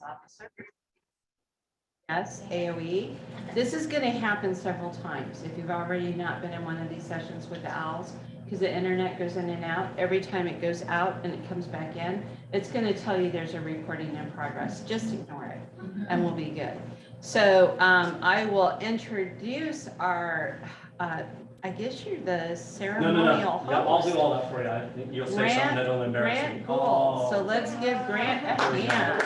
Officer. Yes, AOE. This is going to happen several times. If you've already not been in one of these sessions with the owls, because the internet goes in and out, every time it goes out and it comes back in, it's going to tell you there's a recording in progress. Just ignore it and we'll be good. So I will introduce our, I guess you're the ceremonial host. Yeah, I'll do all that for you. You'll say something that'll embarrass me. Grant Gould. So let's give Grant a hand.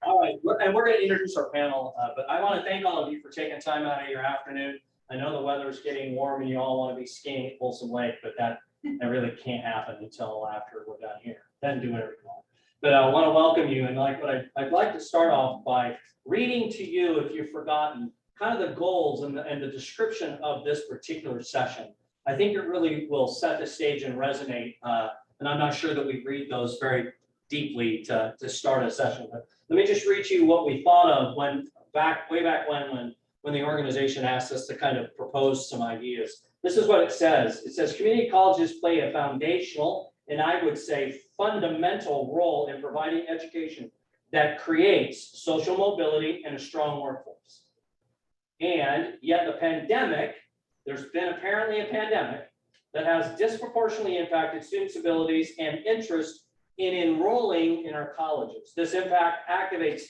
All right, and we're going to introduce our panel, but I want to thank all of you for taking time out of your afternoon. I know the weather is getting warm and you all want to be skiing at Folsom Lake, but that really can't happen until after we're done here. Then do whatever you want. But I want to welcome you, and I'd like to start off by reading to you, if you've forgotten, kind of the goals and the description of this particular session. I think it really will set the stage and resonate, and I'm not sure that we read those very deeply to start a session. But let me just read you what we thought of way back when the organization asked us to kind of propose some ideas. This is what it says. It says community colleges play a foundational, and I would say fundamental, role in providing education that creates social mobility and a strong workforce. And yet the pandemic, there's been apparently a pandemic that has disproportionately impacted students' abilities and interest in enrolling in our colleges. This impact activates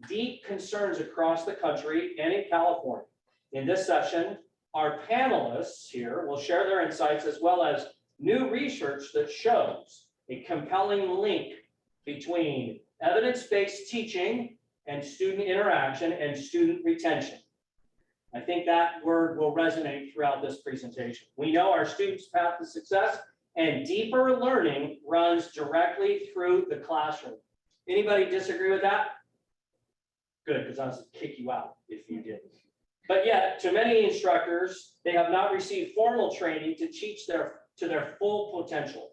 deep concerns across the country and in California. In this session, our panelists here will share their insights as well as new research that shows a compelling link between evidence-based teaching and student interaction and student retention. I think that word will resonate throughout this presentation. We know our students' path to success and deeper learning runs directly through the classroom. Anybody disagree with that? Good, because I was going to kick you out if you did. But yet, to many instructors, they have not received formal training to teach to their full potential.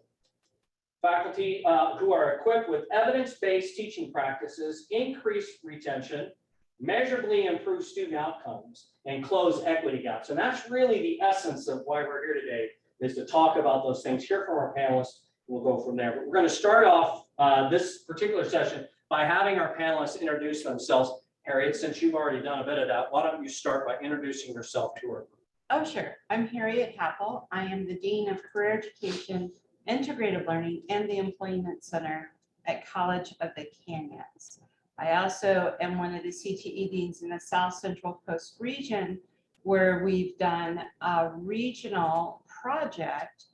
Faculty who are equipped with evidence-based teaching practices increase retention, measurably improve student outcomes, and close equity gaps. And that's really the essence of why we're here today, is to talk about those things, hear from our panelists. We'll go from there. But we're going to start off this particular session by having our panelists introduce themselves. Harriet, since you've already done a bit of that, why don't you start by introducing yourself to our group? Oh, sure. I'm Harriet Happel. I am the Dean of Career Education, Integrative Learning, and the Employment Center at College of the Canyons. I also am one of the CTE deans in the South Central Coast region, where we've done a regional project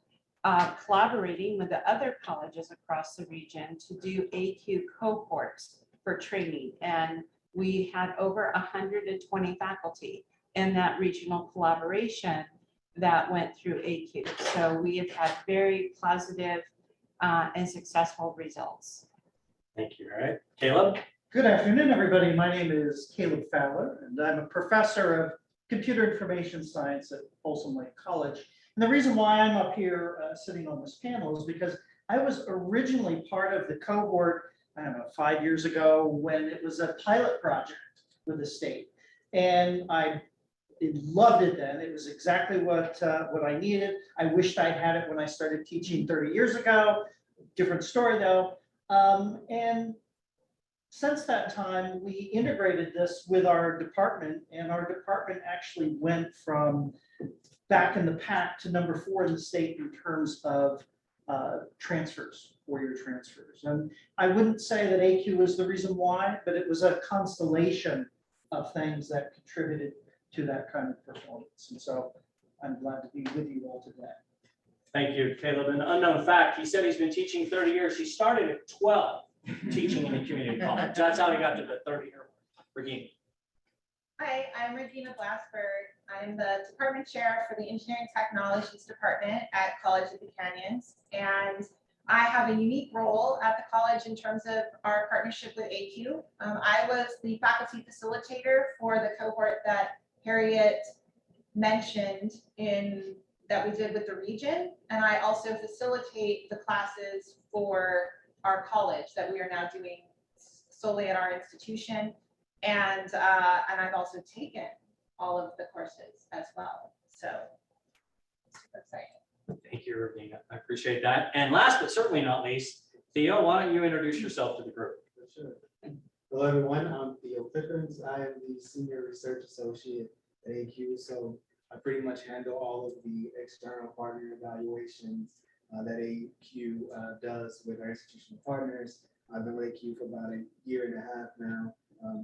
collaborating with the other colleges across the region to do AQ cohorts for training. And we had over 120 faculty in that regional collaboration that went through AQ. So we have had very positive and successful results. Thank you. All right, Caleb. Good afternoon, everybody. My name is Caleb Fowler, and I'm a professor of computer information science at Folsom Lake College. And the reason why I'm up here sitting on this panel is because I was originally part of the cohort, I don't know, 5 years ago, when it was a pilot project with the state. And I loved it then. It was exactly what I needed. I wished I had it when I started teaching 30 years ago. Different story though. And since that time, we integrated this with our department, and our department actually went from back in the pack to number 4 in the state in terms of transfers, 4-year transfers. And I wouldn't say that AQ was the reason why, but it was a constellation of things that contributed to that kind of performance. And so I'm glad to be with you all today. Thank you, Caleb. An unknown fact, he said he's been teaching 30 years. He started at 12 teaching in the community college. That's how he got to the 30-year. Regina. Hi, I'm Regina Blasberg. I'm the department chair for the Engineering Technologies Department at College of the Canyons. And I have a unique role at the college in terms of our partnership with AQ. I was the faculty facilitator for the cohort that Harriet mentioned that we did with the region. And I also facilitate the classes for our college that we are now doing solely at our institution. And I've also taken all of the courses as well. So super exciting. Thank you, Regina. I appreciate that. And last but certainly not least, Theo, why don't you introduce yourself to the group? Sure. Hello, everyone. I'm Theo Pickens. I am the Senior Research Associate at AQ. So I pretty much handle all of the external partner evaluations that AQ does with our institutional partners. I've been with AQ for about a year and a half now.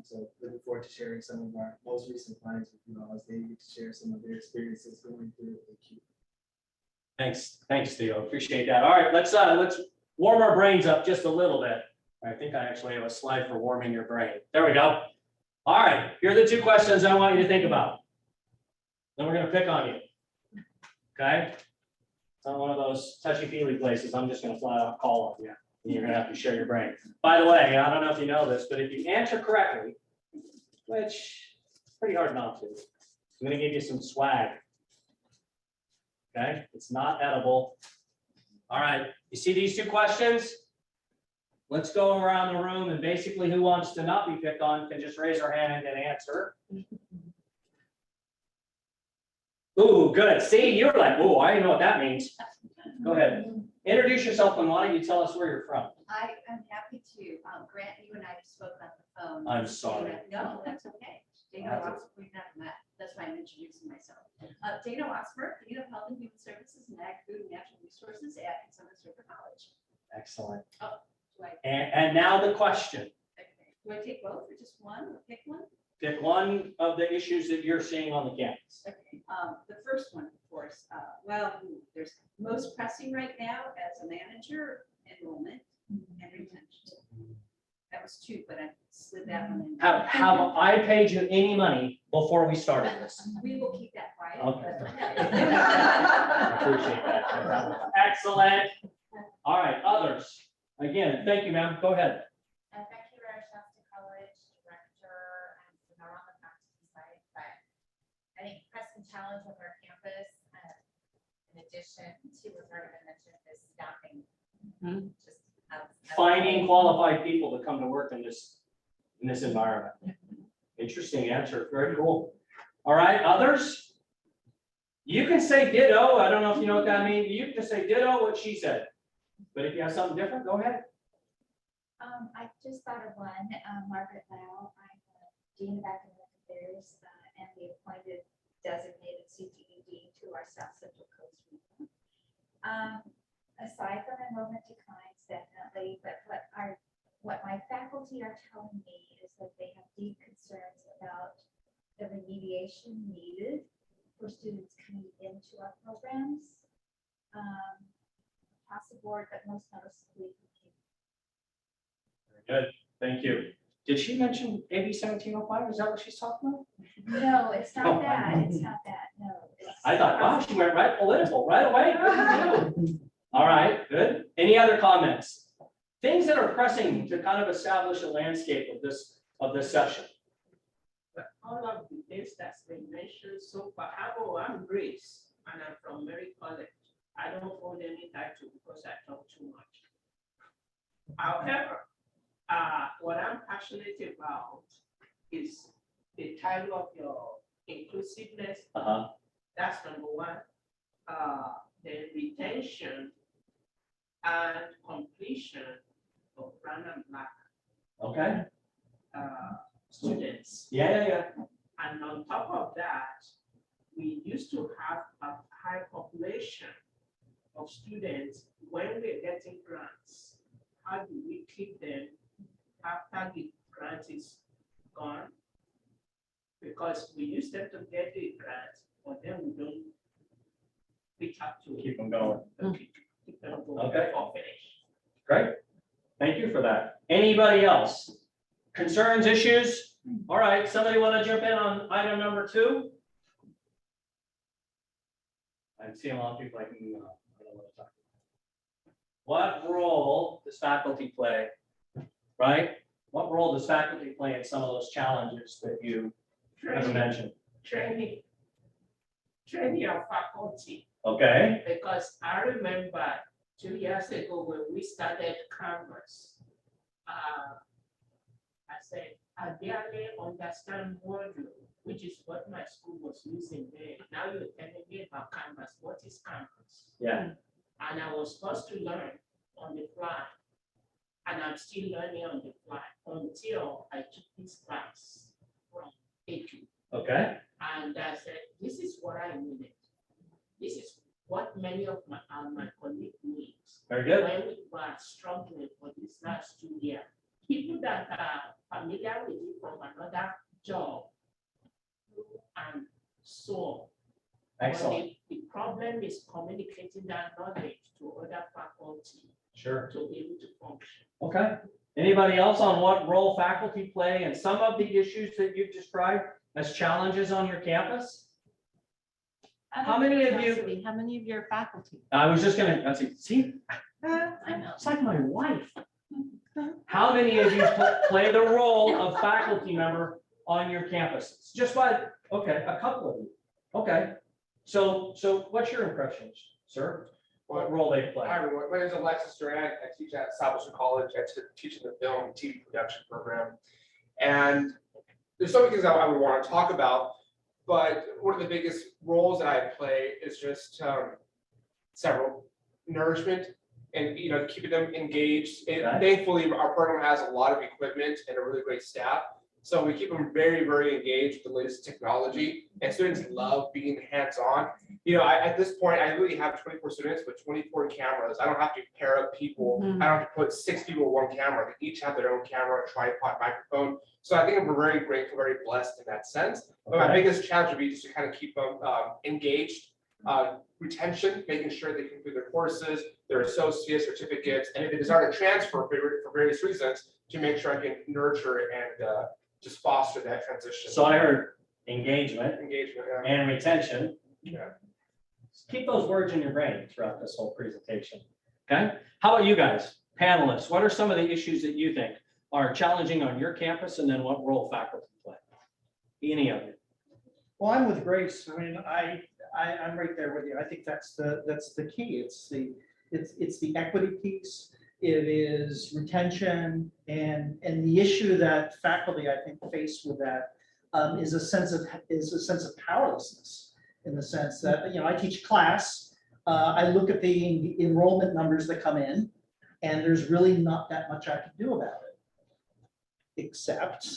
So looking forward to sharing some of our most recent clients with you all as they get to share some of their experiences going through AQ. Thanks, Theo. Appreciate that. All right, let's warm our brains up just a little bit. I think I actually have a slide for warming your brain. There we go. All right, here are the two questions I want you to think about. Then we're gonna pick on you. Okay? It's not one of those touchy-feely places. I'm just gonna flat out call on you. And you're gonna have to share your brain. By the way, I don't know if you know this, but if you answer correctly, which is pretty hard not to, I'm gonna give you some swag. Okay, it's not edible. All right, you see these two questions? Let's go around the room and basically who wants to not be picked on can just raise their hand and answer. Ooh, good. See, you're like, ooh, I don't know what that means. Go ahead. Introduce yourself and why don't you tell us where you're from? I am happy to. Grant, you and I have spoken on the phone. I'm sorry. No, that's okay. Dana Oxford, we've never met. That's why I'm introducing myself. Dana Oxford, Dean of Health and Human Services and Ag, Food and Natural Resources at Summit River College. Excellent. Do I, And now the question. okay. Do I take both or just one or pick one? Pick one of the issues that you're seeing on the campus. Okay. The first one, of course, there's most pressing right now as a manager, enrollment and retention. That was two, but I slid that one in. Have I paid you any money before we started this? We will keep that quiet. Okay. but- I appreciate that. Excellent. All right, others. Again, thank you, ma'am. Go ahead. Becky Shasta College Director, and not on the faculty side, but I think pressing challenge with our campus, in addition to what's already been mentioned, is staffing. Mhm. Just Finding qualified people to come to work in this environment. Interesting answer. Very cool. All right, others? You can say ditto. I don't know if you know what that means. You can say ditto what she said. But if you have something different, go ahead. I just thought of one, Margaret Lau, I'm the Dean of Academic Affairs, and the appointed designated CTE Dean to our South Central Coast region. Aside from enrollment declines, definitely, but what my faculty are telling me is that they have deep concerns about the remediation needed for students coming into our programs. Across the board, but most noticeably. Very good. Thank you. Did she mention AB 1705? Is that what she's talking about? No, it's Oh, not that, it's not that, no. it's- I thought, wow, she went right political right away. Good for you. All right, good. Any other comments? Things that are pressing to kind of establish a landscape of this session. All of the things that's been mentioned so far, I'm Grace, and I'm from Mary College. I don't hold any title because I talk too much. However, what I'm passionate about is the title of your inclusiveness. That's number one. The retention and completion of brown and black Okay. students. Yeah. And on top of that, we used to have a high population of students when we're getting grants. How do we keep them after the grant is gone? Because we use them to get the grant, but then we don't reach out to Keep them going. keep them going Okay. or finish. Great. Thank you for that. Anybody else? Concerns, issues? All right, somebody want to jump in on item number 2? I'm seeing a lot of people like, no, I don't want to talk. What role does faculty play, right? What role does faculty play in some of those challenges that you have mentioned? Training our faculty. Okay, Because I remember 2 years ago when we started Canvas, I said, I barely understand Wordle, which is what my school was using then. Now you're telling me about Canvas. What is Canvas? yeah, And I was supposed to learn on the fly. And I'm still learning on the fly until I took this class from A2. Okay, And I said, this is what I needed. This is what many of my colleagues need. very good. When we were struggling for this last 2 years, people that are familiar with it from another job and so on. But Excellent. the problem is communicating that knowledge to other faculty Sure. to be able to function. Okay. Anybody else on what role faculty play and some of the issues that you've described as challenges on your campus? How many of you- How many of your faculty? I was just gonna, I see, I know. it's like my wife. How many of you play the role of faculty member on your campuses? Just by, okay, a couple of you. Okay. So what's your impressions, sir? What role they play? Hi, everyone. My name is Alexis Durant. I teach at Southwestern College. I teach in the film and TV production program. And there's so many things I would want to talk about, but one of the biggest roles that I play is just several nourishment and keeping them engaged. And Okay. thankfully, our program has a lot of equipment and a really great staff. So we keep them very, very engaged with the latest technology, and students love being hands-on. At this point, I really have 24 students with 24 cameras. I don't have to pair up people. Mhm. I don't have to put 6 people with one camera. They each have their own camera, tripod, microphone. So I think we're very grateful, very blessed in that sense. But my Okay. biggest challenge would be just to kind of keep them engaged, retention, making sure they complete their courses, their associate certificates, and if they desire to transfer for various reasons, to make sure I can nurture and just foster that transition. So I heard engagement Engagement, yeah. and retention. Yeah. Keep those words in your brain throughout this whole presentation. Okay? How about you guys, panelists? What are some of the issues that you think are challenging on your campus, and then what role faculty play? Any of you? Well, I'm with Grace. I mean, I'm right there with you. I think that's the key. It's the equity piece. It is retention, and the issue that faculty, I think, face with that is a sense of powerlessness, in the sense that, I teach class. I look at the enrollment numbers that come in, and there's really not that much I can do about it, except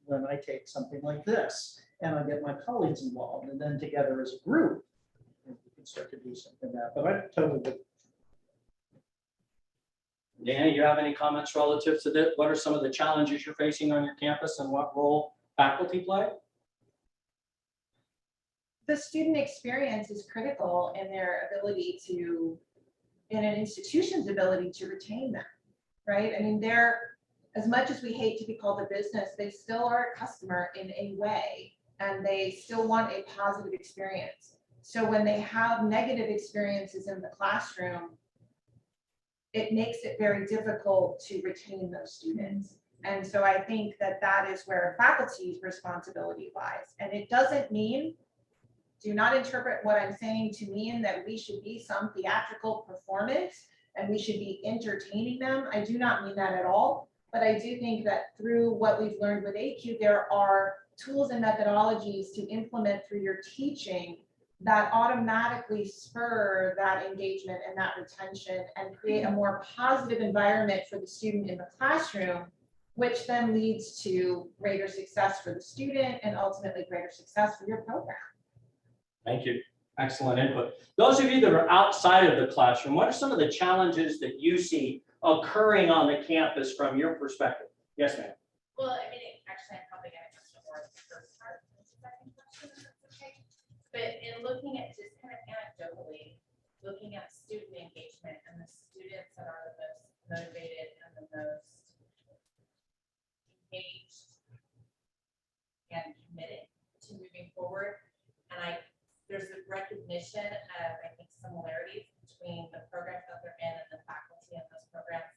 when I take something like this and I get my colleagues involved, and then together as a group, we can start to do something like that. But I totally. Dan, you have any comments relative to that? What are some of the challenges you're facing on your campus, and what role faculty play? The student experience is critical in their ability to, in an institution's ability to retain them, right? I mean, as much as we hate to be called a business, they still are a customer in a way, and they still want a positive experience. So when they have negative experiences in the classroom, it makes it very difficult to retain those students. And so I think that is where faculty's responsibility lies. And it doesn't mean, do not interpret what I'm saying to mean that we should be some theatrical performance and we should be entertaining them. I do not mean that at all. But I do think that through what we've learned with AQ, there are tools and methodologies to implement through your teaching that automatically spur that engagement and that retention and create a more positive environment for the student in the classroom, which then leads to greater success for the student and ultimately greater success for your program. Thank you. Excellent input. Those of you that are outside of the classroom, what are some of the challenges that you see occurring on the campus from your perspective? Yes, ma'am. Well, I mean, actually, I'm probably gonna answer more of the first part of the second question, if that's okay. But in looking at just kind of anecdotally, looking at student engagement and the students that are the most motivated and the most engaged and committed to moving forward. And there's a recognition of, I think, similarities between the programs that they're in and the faculty in those programs.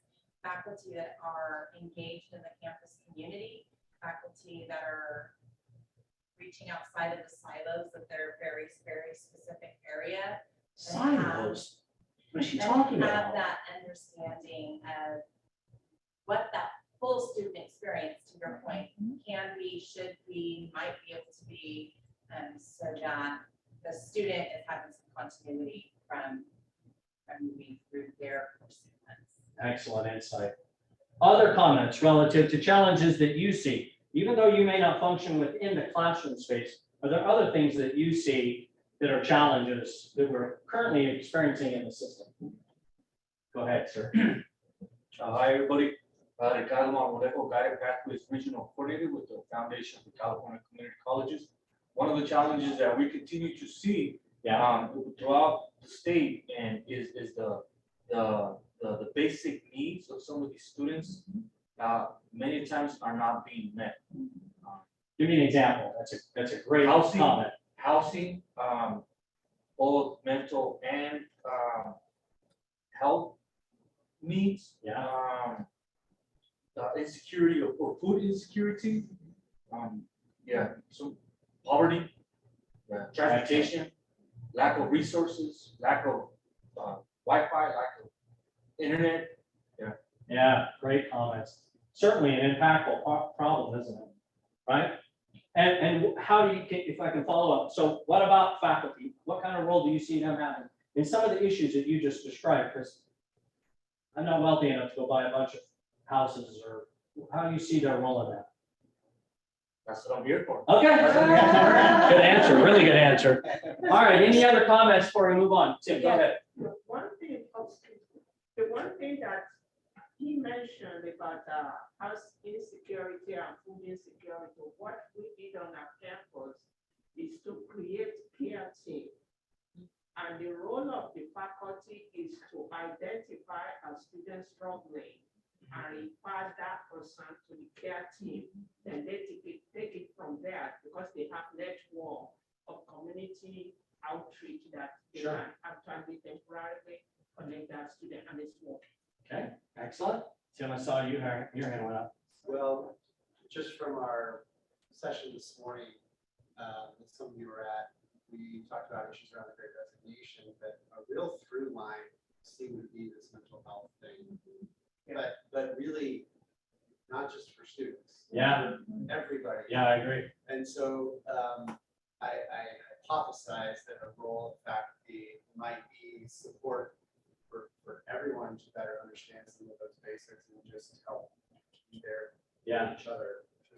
Faculty that are engaged in the campus community, faculty that are reaching outside of the silos of their very, very specific area. Silos. What is she And talking have about? that understanding of what that full student experience, to your point, can be, should be, might be able to be, so that the student is having some continuity from moving through their course sequence. Excellent insight. Other comments relative to challenges that you see, even though you may not function within the classroom space, are there other things that you see that are challenges that we're currently experiencing in the system? Go ahead, sir. Hi, everybody. Ricardo Marmolejo, Guided Pathways Regional Coordinator with the Foundation for California Community Colleges. One of the challenges that we continue to see throughout the state and is the basic needs of some of these students many times are not being met. Give me an example. That's a great Housing. comment. Housing, both mental and health needs. Yeah. Insecurity or food insecurity. So poverty, transportation, lack of resources, lack of Wi-Fi, lack of internet. Yeah, great comments. Certainly an impactful problem, isn't it? Right? And how do you, if I can follow up, so what about faculty? What kind of role do you see them having in some of the issues that you just described? Because I'm not wealthy enough to go buy a bunch of houses, or how do you see their role in that? That's what I'm here for. Okay. Good answer, really good answer. All right, any other comments before we move on? Tim, go ahead. The one thing that he mentioned about house insecurity and food insecurity, what we did on our campus is to create peer team. And the role of the faculty is to identify a student struggling and refer that person to the care team. Then they take it from there because they have network of community outreach that they Sure. can actually temporarily connect that student and it's working. Okay, excellent. Tim, I saw your hand went up. Well, just from our session this morning, that some of you were at, we talked about issues around the Great Resignation, but a real through line seemed to be this mental health thing. But really, not just for students. Yeah. For everybody. Yeah, I agree. And so I hypothesize that a role of faculty might be support for everyone to better understand some of those basics and just help their each other.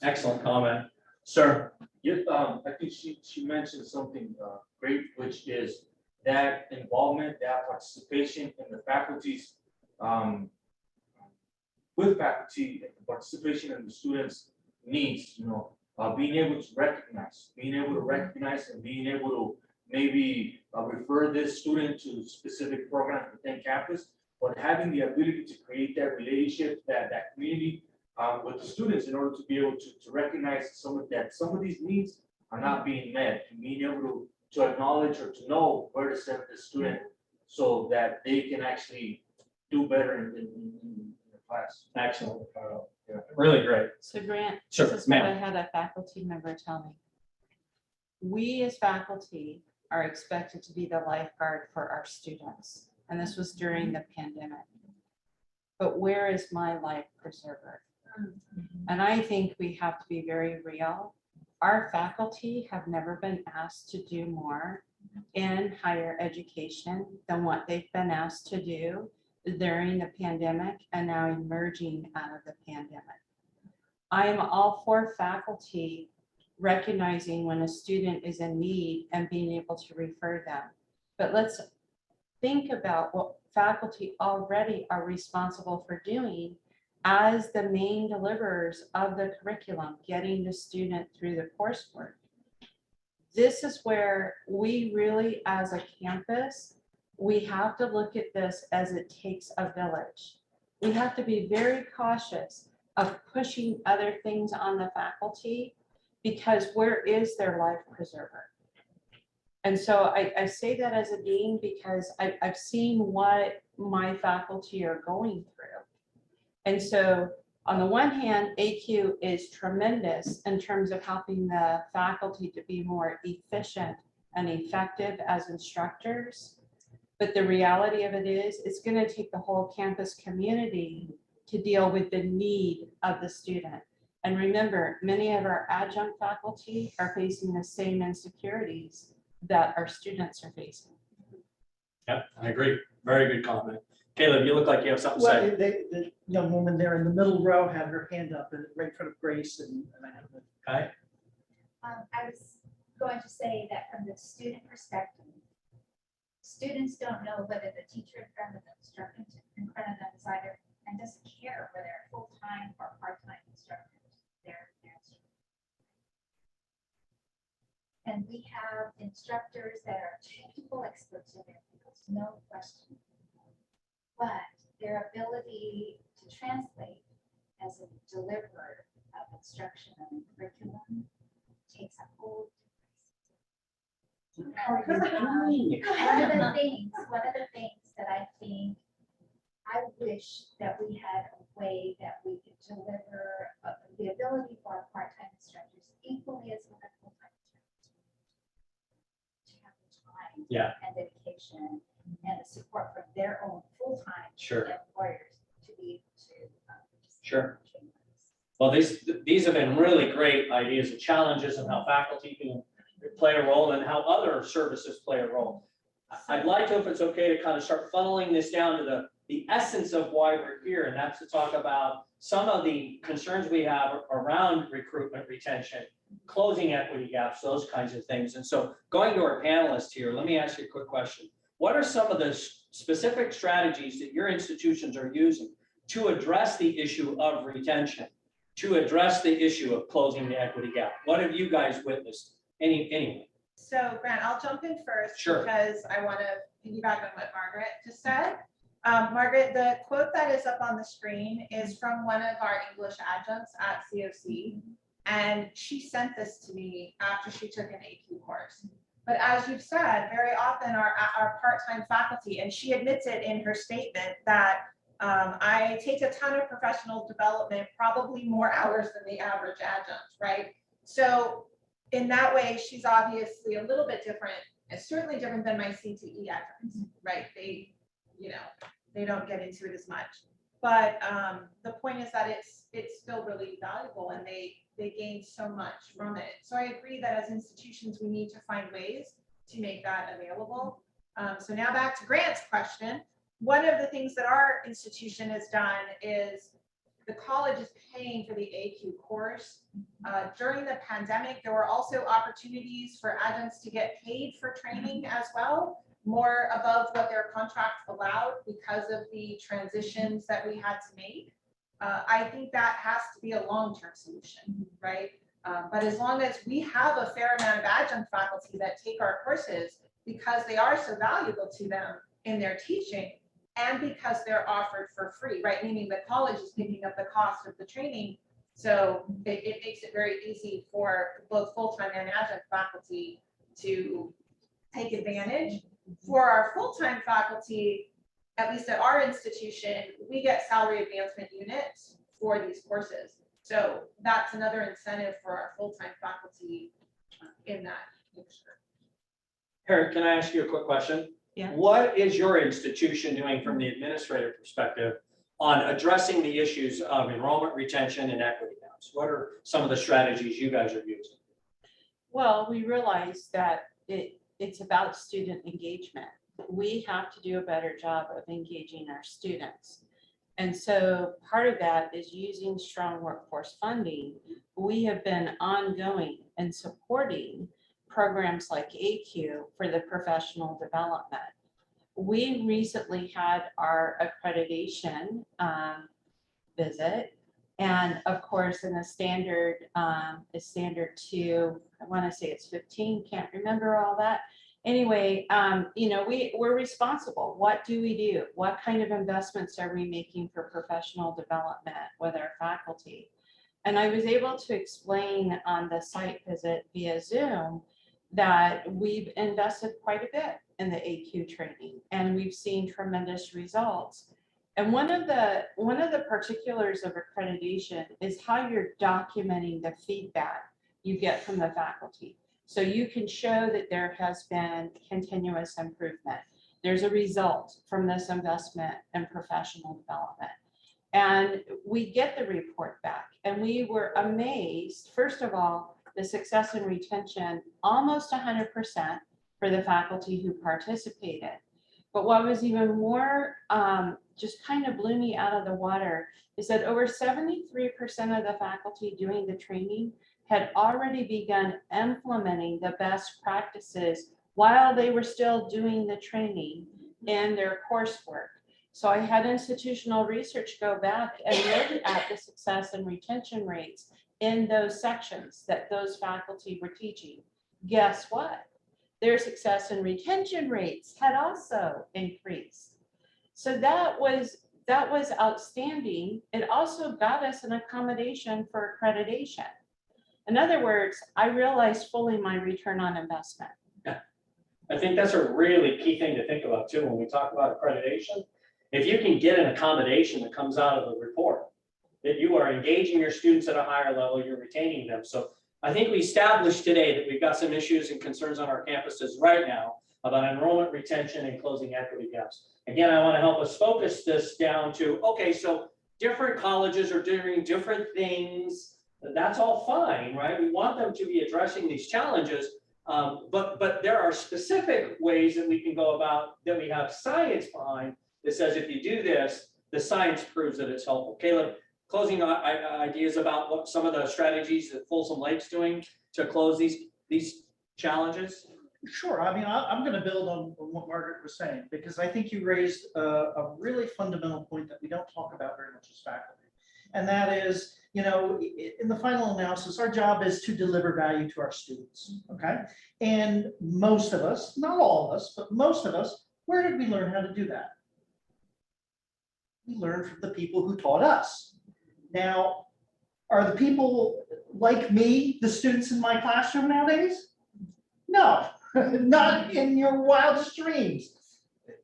Excellent comment. Sir. Yeah, I think she mentioned something great, which is that involvement, that participation in the faculties, with faculty and the participation in the students' needs, being able to recognize and being able to maybe refer this student to specific programs within campus, but having the ability to create that relationship, that community with the students in order to be able to recognize some of these needs are not being met, and being able to acknowledge or to know where to send the student so that they can actually do better in the class. Excellent. Really great. So Grant, Sure, this is what I ma'am. had a faculty member tell me. We as faculty are expected to be the lifeguard for our students. And this was during the pandemic. But where is my life preserver? And I think we have to be very real. Our faculty have never been asked to do more in higher education than what they've been asked to do during the pandemic and now emerging out of the pandemic. I am all for faculty recognizing when a student is in need and being able to refer them. But let's think about what faculty already are responsible for doing as the main deliverers of the curriculum, getting the student through the coursework. This is where we really, as a campus, we have to look at this as it takes a village. We have to be very cautious of pushing other things on the faculty, because where is their life preserver? And so I say that as a dean because I've seen what my faculty are going through. And so on the one hand, AQ is tremendous in terms of helping the faculty to be more efficient and effective as instructors. But the reality of it is, it's going to take the whole campus community to deal with the need of the student. And remember, many of our adjunct faculty are facing the same insecurities that our students are facing. Yep, I agree. Very good comment. Caleb, you look like you have something to say. Well, young woman there in the middle row had her hand up and right in front of Grace and I don't know. Okay, I was going to say that from the student perspective, students don't know whether the teacher in front of them, instructor in front of them is either, and doesn't care whether they're full-time or part-time instructors. They're instructors. And we have instructors that are technical experts in their fields, no question. But their ability to translate as a deliverer of instruction and curriculum takes a whole. How are you doing? One of the things that I think, I wish that we had a way that we could deliver the ability for our part-time instructors equally as well as full-time instructors. To have the time. Yeah. And dedication and the support from their own full-time. Sure. Employers to be able to. Sure. Well, these have been really great ideas and challenges and how faculty can play a role and how other services play a role. I'd like to, if it's okay, to kind of start funneling this down to the essence of why we're here, and that's to talk about some of the concerns we have around recruitment, retention, closing equity gaps, those kinds of things. And so going to our panelists here, let me ask you a quick question. What are some of the specific strategies that your institutions are using to address the issue of retention, to address the issue of closing the equity gap? What have you guys witnessed? Anyway. So Grant, I'll jump in first. Sure. Because I want to piggyback on what Margaret just said. Margaret, the quote that is up on the screen is from one of our English adjuncts at COC. And she sent this to me after she took an AQ course. But as you've said, very often our part-time faculty, and she admits it in her statement that I take a ton of professional development, probably more hours than the average adjunct, right? So in that way, she's obviously a little bit different, and certainly different than my CTE adjuncts, right? They, they don't get into it as much. But the point is that it's still really valuable, and they gain so much from it. So I agree that as institutions, we need to find ways to make that available. So now back to Grant's question. One of the things that our institution has done is the college is paying for the AQ course. During the pandemic, there were also opportunities for adjuncts to get paid for training as well, more above what their contract allowed because of the transitions that we had to make. I think that has to be a long-term solution, right? But as long as we have a fair amount of adjunct faculty that take our courses because they are so valuable to them in their teaching, and because they're offered for free, right? Meaning the college is picking up the cost of the training. So it makes it very easy for both full-time and adjunct faculty to take advantage. For our full-time faculty, at least at our institution, we get salary advancement units for these courses. So that's another incentive for our full-time faculty in that picture. Eric, can I ask you a quick question? Yeah. What is your institution doing from the administrative perspective on addressing the issues of enrollment, retention, and equity gaps? What are some of the strategies you guys are using? Well, we realize that it's about student engagement. We have to do a better job of engaging our students. And so part of that is using strong workforce funding. We have been ongoing and supporting programs like AQ for the professional development. We recently had our accreditation visit, and of course, in the standard is standard 2. I want to say it's 15. Can't remember all that. Anyway, we're responsible. What do we do? What kind of investments are we making for professional development with our faculty? And I was able to explain on the site visit via Zoom that we've invested quite a bit in the AQ training, and we've seen tremendous results. And one of the particulars of accreditation is how you're documenting the feedback you get from the faculty. So you can show that there has been continuous improvement. There's a result from this investment in professional development. And we get the report back, and we were amazed, first of all, the success and retention, almost 100% for the faculty who participated. But what was even more just kind of blew me out of the water is that over 73% of the faculty doing the training had already begun implementing the best practices while they were still doing the training in their coursework. So I had institutional research go back and look at the success and retention rates in those sections that those faculty were teaching. Guess what? Their success and retention rates had also increased. So that was outstanding. It also got us an accommodation for accreditation. In other words, I realized fully my return on investment. I think that's a really key thing to think about too, when we talk about accreditation. If you can get an accommodation that comes out of the report, that you are engaging your students at a higher level, you're retaining them. So I think we established today that we've got some issues and concerns on our campuses right now about enrollment, retention, and closing equity gaps. Again, I want to help us focus this down to, okay, so different colleges are doing different things. That's all fine, right? We want them to be addressing these challenges. But there are specific ways that we can go about, that we have science behind, that says if you do this, the science proves that it's helpful. Caleb, closing ideas about what some of the strategies that Folsom Lake's doing to close these challenges? Sure. I mean, I'm going to build on what Margaret was saying, because I think you raised a really fundamental point that we don't talk about very much as faculty. And that is, you know, in the final analysis, our job is to deliver value to our students, okay? And most of us, not all of us, but most of us, where did we learn how to do that? We learned from the people who taught us. Now, are the people like me, the students in my classroom nowadays? No, not in your wildest dreams,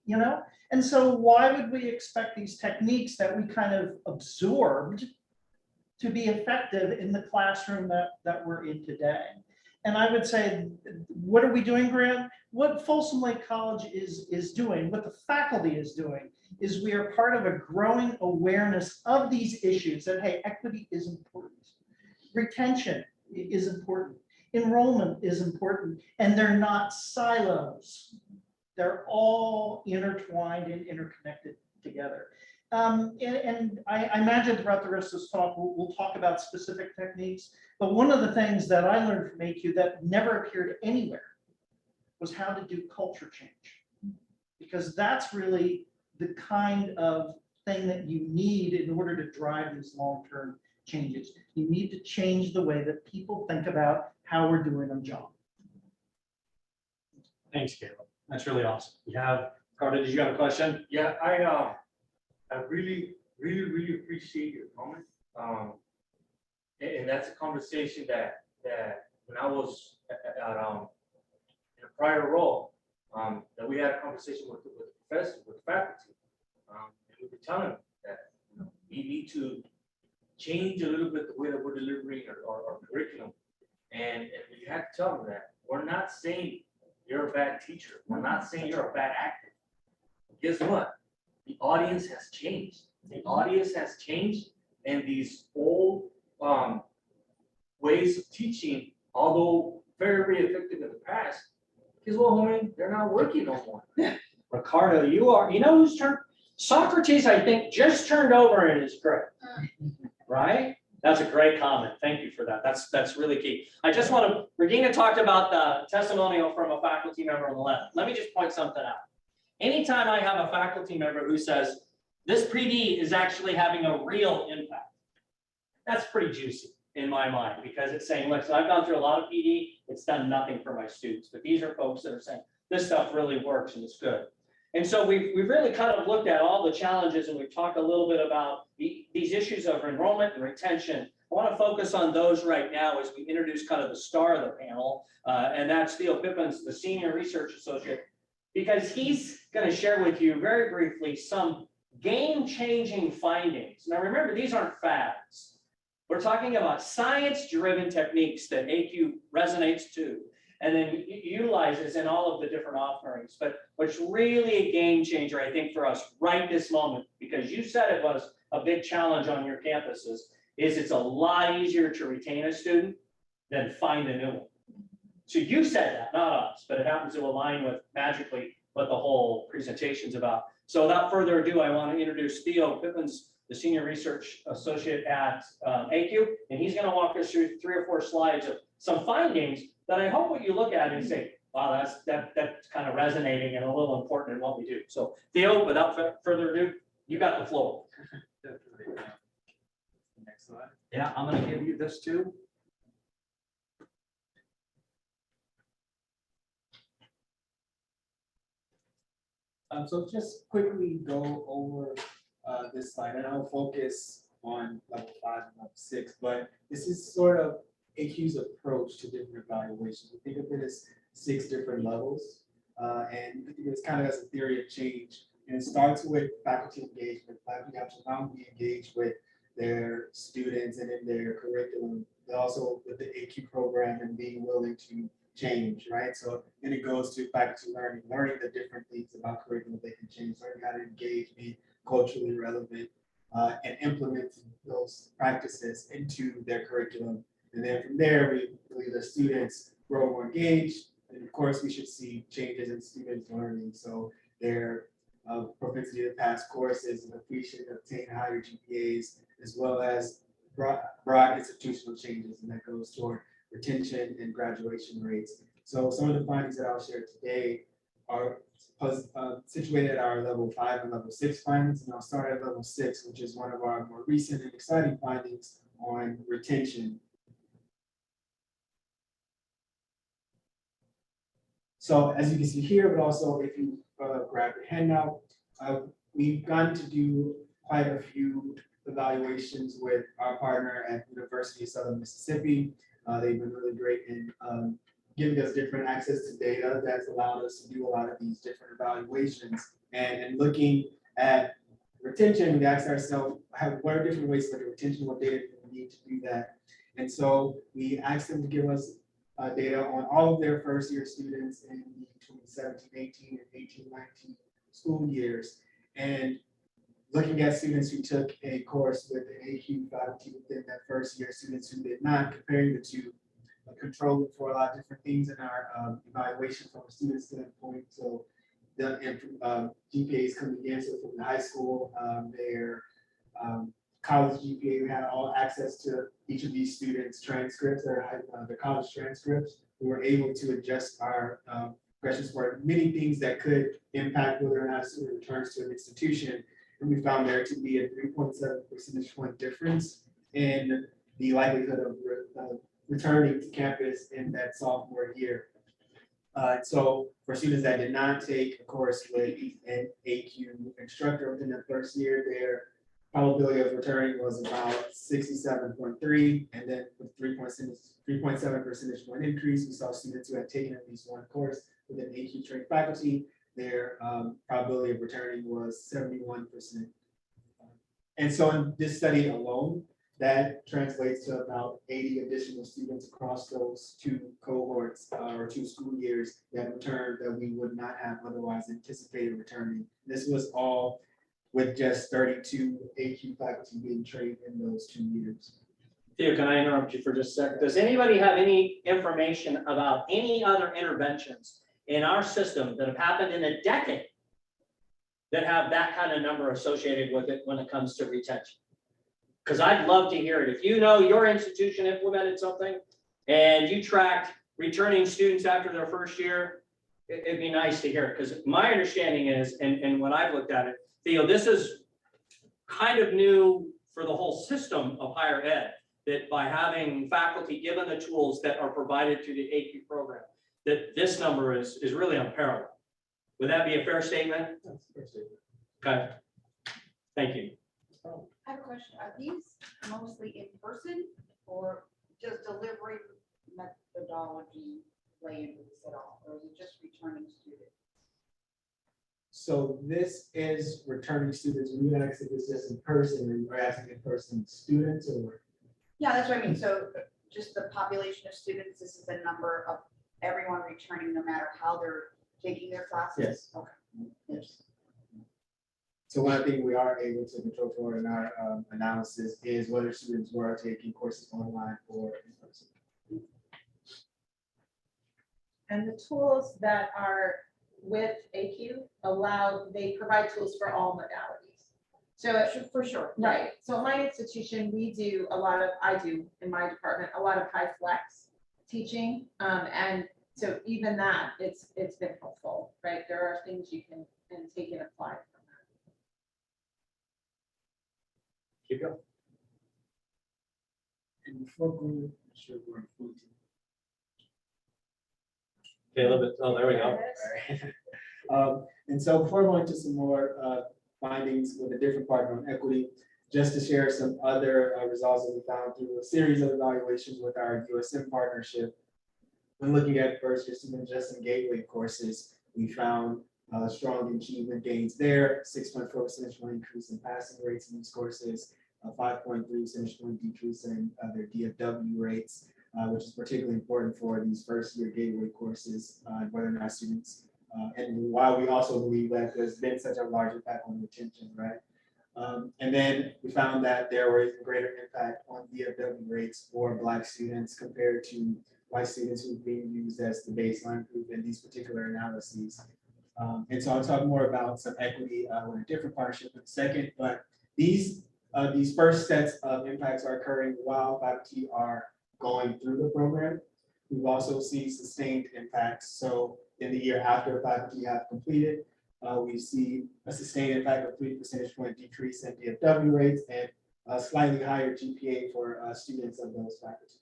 you know? And so why would we expect these techniques that we kind of absorbed to be effective in the classroom that we're in today? And I would say, what are we doing, Grant? What Folsom Lake College is doing, what the faculty is doing, is we are part of a growing awareness of these issues that, hey, equity is important. Retention is important. Enrollment is important, and they're not silos. They're all intertwined and interconnected together. And I imagine throughout the rest of this talk, we'll talk about specific techniques, but one of the things that I learned from AQ that never appeared anywhere was how to do culture change. Because that's really the kind of thing that you need in order to drive these long-term changes. You need to change the way that people think about how we're doing our job. Thanks, Caleb. That's really awesome. You have, Carter, did you have a question? Yeah, I really appreciate your comment. And that's a conversation that when I was at in a prior role, that we had a conversation with professors, with faculty, and we were telling them that we need to change a little bit the way that we're delivering our curriculum, and we had to tell them that we're not saying you're a bad teacher, we're not saying you're a bad actor. Guess what? The audience has changed. The audience has changed, and these old ways of teaching, although very, very effective in the past, guess what, homie? They're not working no more. Ricardo, you know who's turned? Socrates, I think, just turned over in his grave, right? That's a great comment. Thank you for that. That's really key. I just want to, Regina talked about the testimonial from a faculty member on the left. Let me just point something out. Anytime I have a faculty member who says, this PD is actually having a real impact, that's pretty juicy in my mind, because it's saying, listen, I've gone through a lot of PD, it's done nothing for my students, but these are folks that are saying, this stuff really works and it's good. And so we've really kind of looked at all the challenges, and we've talked a little bit about these issues of enrollment and retention. I want to focus on those right now as we introduce kind of the star of the panel, and that's Theo Pippins, the Senior Research Associate, because he's going to share with you very briefly some game-changing findings. Now remember, these aren't fads. We're talking about science-driven techniques that AQ resonates to, and then utilizes in all of the different offerings. But what's really a game changer, I think, for us right this moment, because you said it was a big challenge on your campuses, is it's a lot easier to retain a student than find a new one. So you said that, not us, but it happens to align with magically what the whole presentation's about. So without further ado, I want to introduce Theo Pippins, the Senior Research Associate at AQ, and he's going to walk us through 3 or 4 slides of some findings that I hope what you look at and say, wow, that's kind of resonating and a little important in what we do. So Theo, without further ado, you got the floor. Definitely. Next slide. Yeah, I'm going to give you this too. So just quickly go over this slide, and I'll focus on level 5 and level 6, but this is sort of AQ's approach to different evaluations. We think of it as 6 different levels, and it's kind of as a theory of change. And it starts with faculty engagement. Faculty have to not only be engaged with their students and in their curriculum, but also with the AQ program and being willing to change, right? So then it goes to faculty learning the different things about curriculum they can change, learning how to engage, be culturally relevant, and implement those practices into their curriculum. And then from there, we believe the students grow more engaged. And of course, we should see changes in students' learning. So their propensity to pass courses and appreciate obtain higher GPAs, as well as broad institutional changes, and that goes toward retention and graduation rates. So some of the findings that I'll share today are situated at our level 5 and level 6 findings, and I'll start at level 6, which is one of our more recent and exciting findings on retention. So as you can see here, but also if you grab your handout, we've gotten to do quite a few evaluations with our partner at University of Southern Mississippi. They've been really great in giving us different access to data that's allowed us to do a lot of these different evaluations. And looking at retention, we asked ourselves, what are different ways to look at retention? What data do we need to do that? And so we asked them to give us data on all of their first year students in the 2017-18 and 18-19 school years. And looking at students who took a course with the AQ faculty within that first year, students who did not, comparing the two, controlling for a lot of different things in our evaluation from a student standpoint. So the GPAs coming in, so from the high school, their college GPA, we had all access to each of these students' transcripts, their college transcripts. We were able to adjust our progression score, many things that could impact whether or not a student returns to an institution. And we found there to be a 3.7 percentage point difference in the likelihood of returning to campus in that sophomore year. So for students that did not take a course with an AQ instructor within the first year, their probability of returning was about 67.3, and then with 3.7 percentage point increase, we saw students who had taken at least one course with an AQ trained faculty, their probability of returning was 71%. And so in this study alone, that translates to about 80 additional students across those 2 cohorts or 2 school years that returned that we would not have otherwise anticipated returning. This was all with just 32 AQ faculty being trained in those 2 years. Theo, can I interrupt you for just a second? Does anybody have any information about any other interventions in our system that have happened in a decade that have that kind of number associated with it when it comes to retention? Because I'd love to hear it. If you know your institution implemented something and you tracked returning students after their first year, it'd be nice to hear it. Because my understanding is, and when I've looked at it, Theo, this is kind of new for the whole system of higher ed, that by having faculty given the tools that are provided through the AQ program, that this number is really unparalleled. Would that be a fair statement? That's a fair statement. Okay. Thank you. I have a question. Are these mostly in person or does delivery methodology play into this at all? Or is it just returning students? So this is returning students. When you ask if it's just in person, or you're asking in person students, or? Yeah, that's what I mean. So just the population of students, this is the number of everyone returning no matter how they're taking their classes? Yes. Okay. Yes. So one thing we are able to control for in our analysis is whether students were taking courses online or in person. And the tools that are with AQ they provide tools for all modalities. So For sure. right, so at my institution, I do in my department, a lot of high flex teaching. And so even that, it's been helpful, right? There are things you can take and apply from that. Keep going. And before going, sure we're including. Okay, a little bit, oh, there we go. And so before going to some more findings with a different partner on equity, just to share some other results that we found through a series of evaluations with our USM partnership. When looking at first year student just in gateway courses, we found strong achievement gains there, 6.4 percentage point increase in passing rates in these courses, 5.3 percentage point decrease in their DFW rates, which is particularly important for these first year gateway courses, whether or not students, and why we also believe that there's been such a large impact on retention, right? And then we found that there was a greater impact on DFW rates for Black students compared to white students who are being used as the baseline group in these particular analyses. And so I'll talk more about some equity with a different partnership in a second, but these first sets of impacts are occurring while faculty are going through the program. We've also seen sustained impacts. So in the year after faculty have completed, we see a sustained impact of 3 percentage point decrease in DFW rates and a slightly higher GPA for students of those faculty.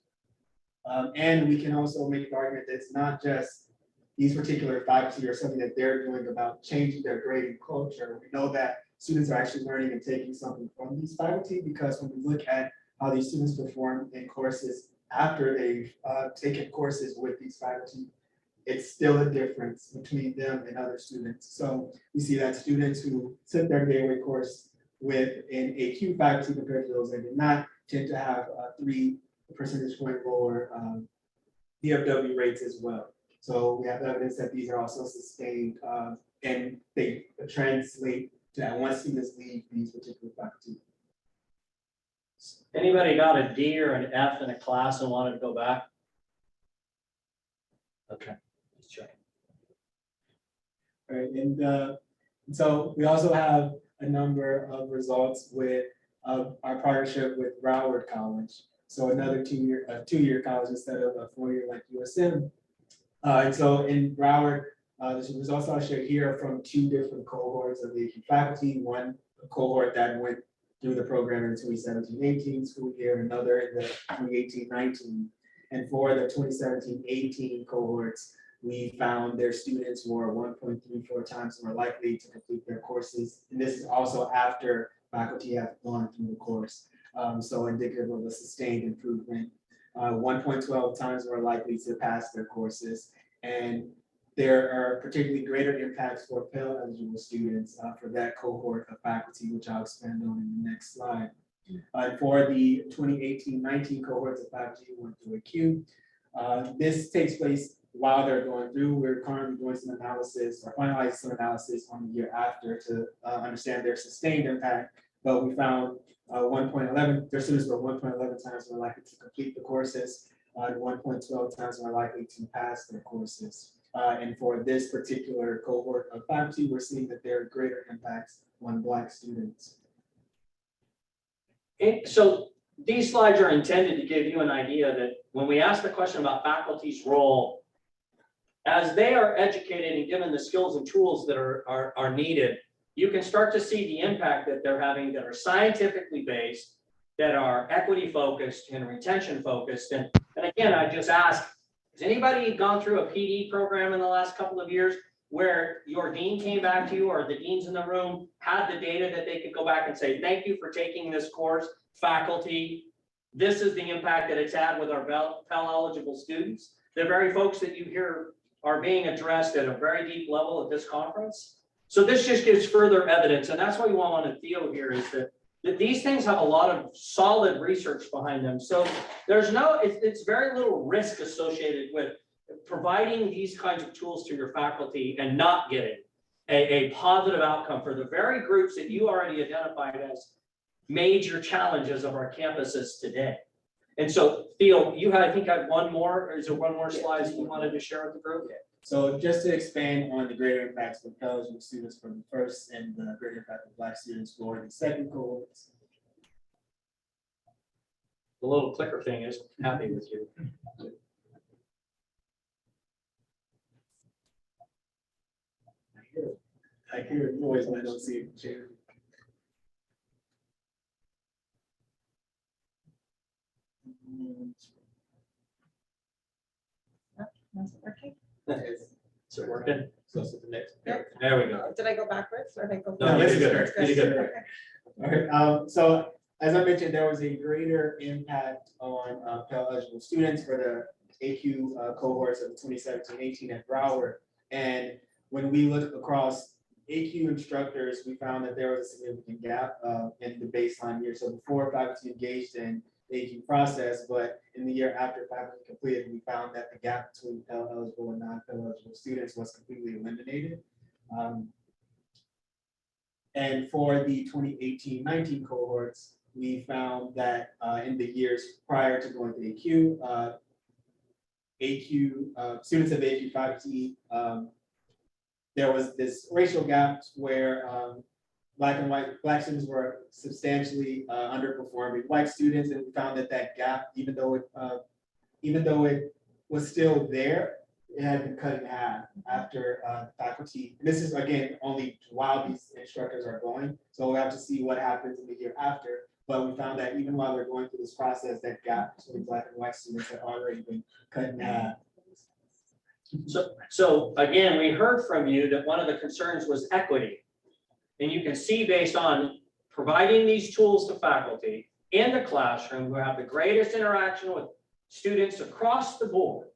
And we can also make the argument that it's not just these particular faculty or something that they're doing about changing their grading culture. We know that students are actually learning and taking something from these faculty, because when we look at how these students perform in courses after they've taken courses with these faculty, it's still a difference between them and other students. So we see that students who took their gateway course with an AQ faculty compared to those that did not tend to have 3 percentage point lower DFW rates as well. So we have evidence that these are also sustained and they translate to that once students leave these particular faculty. Anybody got a D or an F in a class and wanted to go back? Okay, let's check. All right, and so we also have a number of results with our partnership with Broward College. So another two-year college instead of a 4-year like USM. And so in Broward, the results I'll share here are from 2 different cohorts of the faculty. One cohort that went through the program in the 2017-18 school year, another in the 2018-19. And for the 2017-18 cohorts, we found their students were 1.34 times more likely to complete their courses. And this is also after faculty have gone through the course. So indicative of a sustained improvement, 1.12 times more likely to pass their courses. And there are particularly greater impacts for Pell eligible students for that cohort of faculty, which I'll expand on in the next slide. For the 2018-19 cohorts of faculty who went through AQ, this takes place while they're going through. We're currently doing some analysis or finalizing some analysis on the year after to understand their sustained impact. But we found 1.11, their students were 1.11 times more likely to complete the courses, and 1.12 times more likely to pass their courses. And for this particular cohort of faculty, we're seeing that there are greater impacts on Black students. So these slides are intended to give you an idea that when we ask the question about faculty's role, as they are educated and given the skills and tools that are needed, you can start to see the impact that they're having that are scientifically based, that are equity focused and retention focused. And again, I just ask, has anybody gone through a PD program in the last couple of years where your dean came back to you or the deans in the room had the data that they could go back and say, thank you for taking this course, faculty. This is the impact that it's had with our Pell eligible students. The very folks that you hear are being addressed at a very deep level at this conference. So this just gives further evidence. And that's what we want to feel here is that these things have a lot of solid research behind them. So there's it's very little risk associated with providing these kinds of tools to your faculty and not getting a positive outcome for the very groups that you already identified as major challenges of our campuses today. And so Theo, I think I had one more, or is there one more slide you wanted to share with the group? So just to expand on the greater impacts of Pell eligible students for the first and the greater impact of Black students for the second cohorts. The little clicker thing is happy with you. I hear noise, but I don't see it. Chair. Is it working? Is it working? So to the next. Yep. There we go. Did I go backwards or did I go? No, you did good. That's You did good. Okay. All right, so as I mentioned, there was a greater impact on Pell eligible students for the AQ cohorts of 2017-18 at Broward. And when we looked across AQ instructors, we found that there was a significant gap in the baseline year. So before faculty engaged in the AQ process, but in the year after faculty completed, we found that the gap between Pell eligible and non-Pell eligible students was completely eliminated. And for the 2018-19 cohorts, we found that in the years prior to going to AQ, students of AQ faculty, there was this racial gap where Black students were substantially underperforming white students, and we found that that gap, even though it was still there, it had been cut in half after faculty. And this is again only while these instructors are going, so we'll have to see what happens in the year after. But we found that even while they're going through this process, that gap between Black and white students had already been cut in half. So again, we heard from you that one of the concerns was equity. And you can see based on providing these tools to faculty in the classroom who have the greatest interaction with students across the board,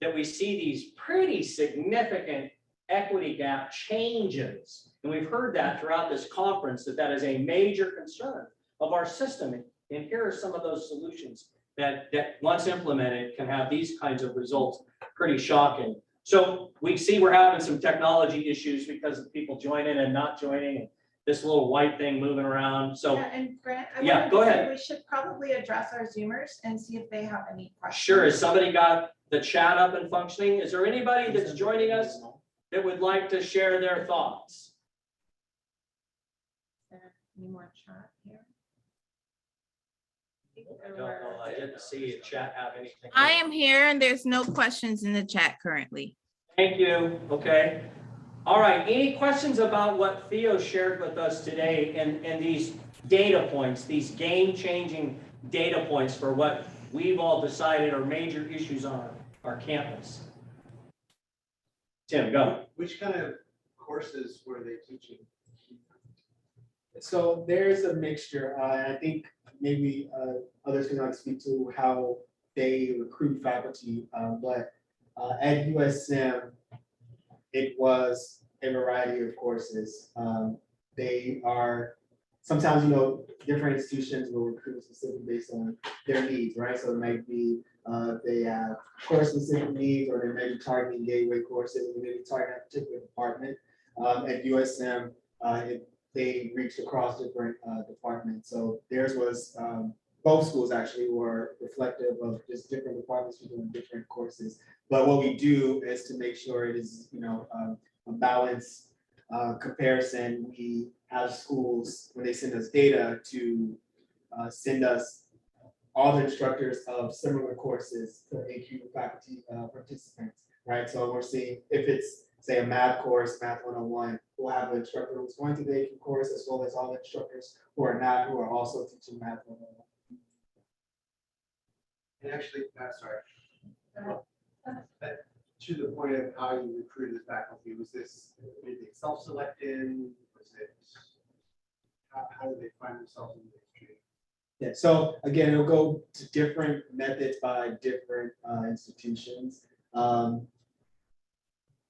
that we see these pretty significant equity gap changes. And we've heard that throughout this conference, that is a major concern of our system. And here are some of those solutions that once implemented can have these kinds of results. Pretty shocking. So we see we're having some technology issues because of people joining and not joining, and this little white thing moving around. So Yeah, and Grant, I yeah, wanted go to say ahead. we should probably address our Zoomers and see if they have any questions. Sure, has somebody got the chat up and functioning? Is there anybody that's joining us that would like to share their thoughts? Is there any more chat here? I don't know. I didn't see a chat have anything. I am here and there's no questions in the chat currently. Thank you. Okay. All right. Any questions about what Theo shared with us today and these data points, these game-changing data points for what we've all decided are major issues on our campus? Tim, go. Which kind of courses were they teaching? So there's a mixture. And I think maybe others can speak to how they recruit faculty, but at USM, it was a variety of courses. They are sometimes, different institutions will recruit specifically based on their needs, right? So it might be they have course-specific needs, or they may be targeting gateway courses, or maybe targeting a particular department. At USM, they reached across different departments. So theirs was, both schools actually were reflective of just different departments doing different courses. But what we do is to make sure it is, a balanced comparison. We have schools, when they send us data, to send us all the instructors of similar courses to AQ faculty participants, right? So we're seeing if it's, say, a math course, Math 101, we'll have an instructor who's going to the AQ course, as well as all the instructors who are not, who are also teaching Math 101. And actually, sorry. To the point of how you recruited the faculty, was this, did they self-selected? Was it, how did they find themselves in the industry? Yeah, so again, it'll go to different methods by different institutions.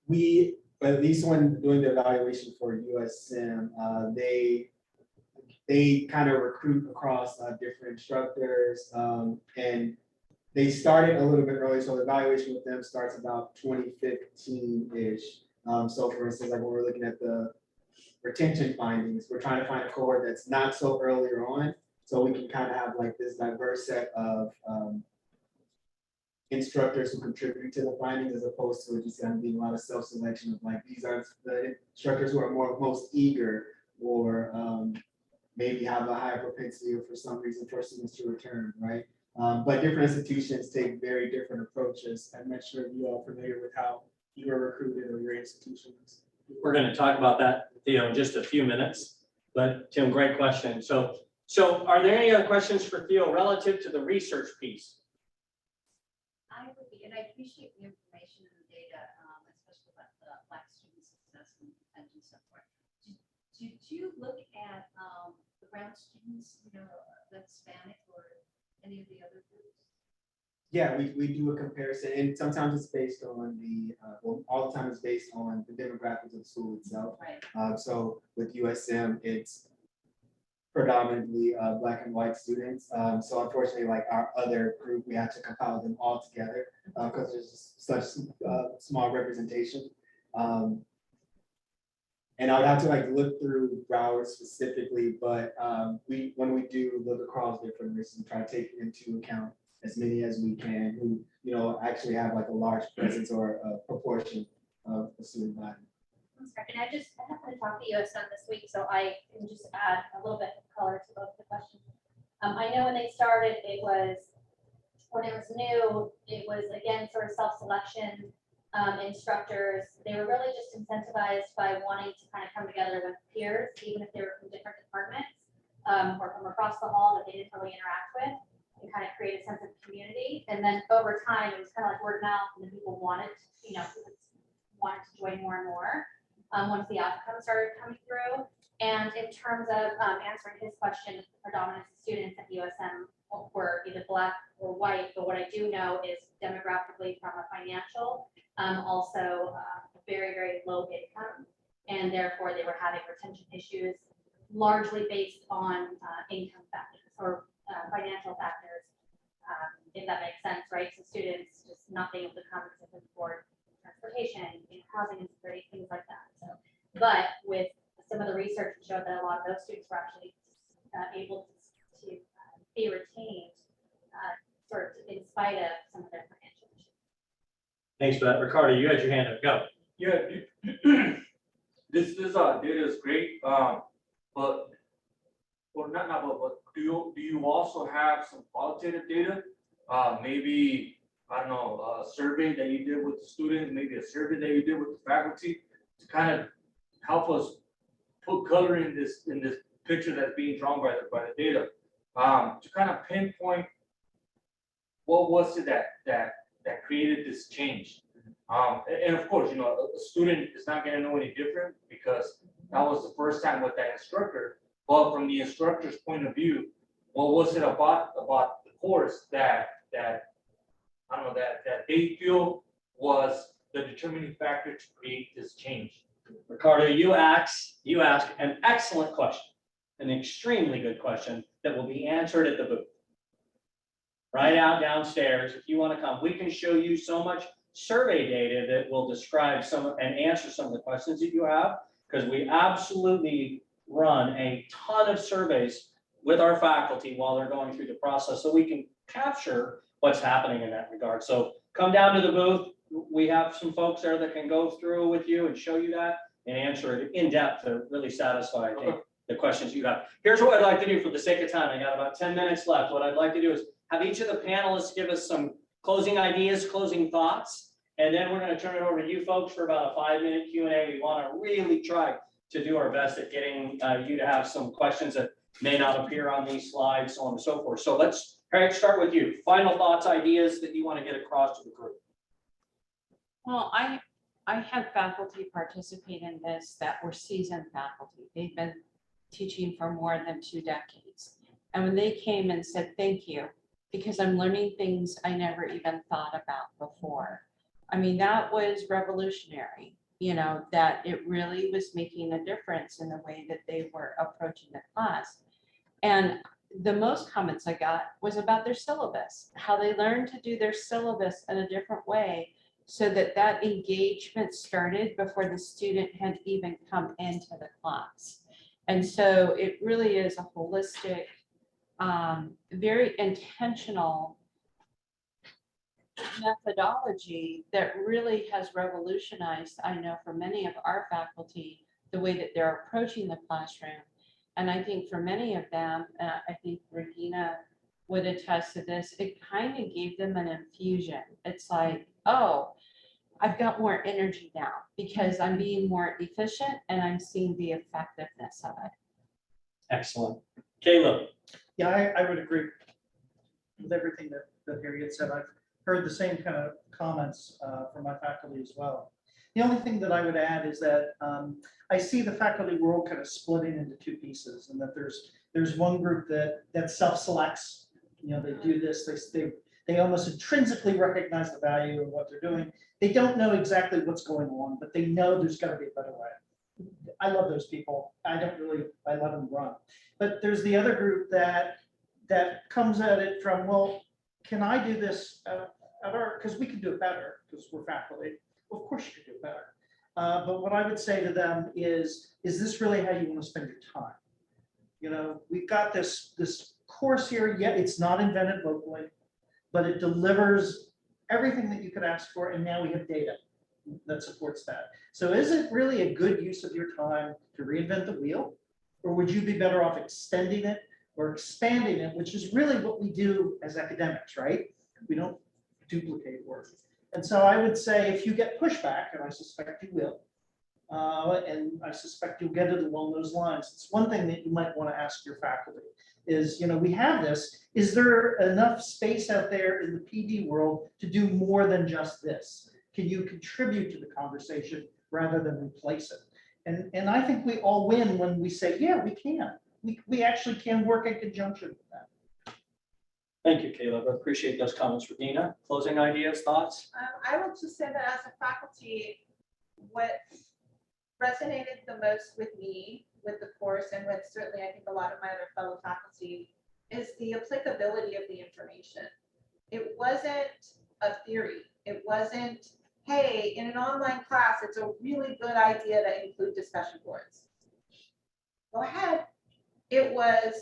We, at least when doing the evaluation for USM, they kind of recruit across different instructors, and they started a little bit early, so the evaluation with them starts about 2015-ish. So for instance, like when we're looking at the retention findings, we're trying to find a cohort that's not so earlier on, so we can kind of have like this diverse set of instructors who contribute to the findings as opposed to it just kind of being a lot of self-selection of like, these are the instructors who are most eager or maybe have a higher propensity or for some reason for students to return, right? But different institutions take very different approaches. I'm not sure if you all are familiar with how you were recruited or your institution was. We're going to talk about that, Theo, in just a few minutes. But Tim, great question. So are there any other questions for Theo relative to the research piece? I would be, and I appreciate the information and the data, especially about the Black student success and retention and so forth. Did you look at the brown students, the Hispanic or any of the other groups? Yeah, we do a comparison, and sometimes it's based on well, all the time it's based on the demographics of the school itself. Right. So with USM, it's predominantly Black and white students. So unfortunately, like our other group, we had to compile them all together because there's such small representation. And I would have to like look through Broward specifically, but when we do look across different races, we try to take into account as many as we can who, actually have like a large presence or a proportion of the student body. And I happened to talk to USM this week, so I can just add a little bit of color to both the questions. I know when they started, when it was new, it was again sort of self-selection. Instructors, they were really just incentivized by wanting to kind of come together with peers, even if they were from different departments or from across the hall that they didn't really interact with, and kind of create a sense of community. And then over time, it was kind of like word of mouth, and then people wanted to join more and more once the outcomes started coming through. And in terms of answering his question, the predominant students at USM were either Black or white, but what I do know is demographically from a financial, also very, very low income, and therefore they were having retention issues largely based on income factors or financial factors, if that makes sense, right? So students just not being able to come because they can afford transportation, housing insecurity, things like that. So, but with some of the research showed that a lot of those students were actually able to be retained sort of in spite of some of their financial issues. Thanks for that. Ricardo, you had your hand up. Go. Yeah, this data is great, but do you also have some qualitative data? Maybe, I don't know, a survey that you did with the students, maybe a survey that you did with the faculty to kind of help us put color in this picture that's being drawn by the data, to kind of pinpoint what was it that created this change. And of course, a student is not going to know any different because that was the first time with that instructor. But from the instructor's point of view, what was it about the course that I don't know that they feel was the determining factor to create this change? Ricardo, you asked an excellent question, an extremely good question that will be answered at the booth. Right out downstairs, if you want to come, we can show you so much survey data that will describe and answer some of the questions that you have, because we absolutely run a ton of surveys with our faculty while they're going through the process, so we can capture what's happening in that regard. So come down to the booth. We have some folks there that can go through with you and show you that and answer it in depth to really satisfy, I think, the questions you have. Here's what I'd like to do for the sake of time. I got about 10 minutes left. What I'd like to do is have each of the panelists give us some closing ideas, closing thoughts, and then we're going to turn it over to you folks for about a 5-minute Q&A. We want to really try to do our best at getting you to have some questions that may not appear on these slides, so on and so forth. So let's, Harriet, start with you. Final thoughts, ideas that you want to get across to the group. Well, I had faculty participate in this that were seasoned faculty. They've been teaching for more than 2 decades. And when they came and said, thank you, because I'm learning things I never even thought about before. I mean, that was revolutionary, that it really was making a difference in the way that they were approaching the class. And the most comments I got was about their syllabus, how they learned to do their syllabus in a different way so that engagement started before the student had even come into the class. And so it really is a holistic, very intentional methodology that really has revolutionized, I know for many of our faculty, the way that they're approaching the classroom. And I think for many of them, I think Regina would attest to this, it kind of gave them an infusion. It's like, oh, I've got more energy now because I'm being more efficient and I'm seeing the effectiveness of it. Excellent. Caleb? Yeah, I would agree with everything that Harriet said. I've heard the same kind of comments from my faculty as well. The only thing that I would add is that I see the faculty world kind of splitting into two pieces, and that there's one group that self-selects. You know, they do this, they almost intrinsically recognize the value of what they're doing. They don't know exactly what's going on, but they know there's got to be a better way. I love those people. I let them run. But there's the other group that comes at it from, well, can I do this at our, because we can do it better because we're faculty. Well, of course you can do it better. But what I would say to them is this really how you want to spend your time? You know, we've got this course here, yet it's not invented locally, but it delivers everything that you could ask for, and now we have data that supports that. So is it really a good use of your time to reinvent the wheel? Or would you be better off extending it or expanding it, which is really what we do as academics, right? We don't duplicate work. And so I would say if you get pushback, and I suspect you will, and I suspect you'll get it along those lines, it's one thing that you might want to ask your faculty is, you know, we have this, is there enough space out there in the PD world to do more than just this? Can you contribute to the conversation rather than replace it? And I think we all win when we say, yeah, we can. We actually can work in conjunction with that. Thank you, Caleb. I appreciate those comments. Regina, closing ideas, thoughts? I will just say that as a faculty, what resonated the most with me with the course, and with certainly I think a lot of my other fellow faculty, is the applicability of the information. It wasn't a theory. It wasn't, hey, in an online class, it's a really good idea to include discussion boards. Go ahead. It was,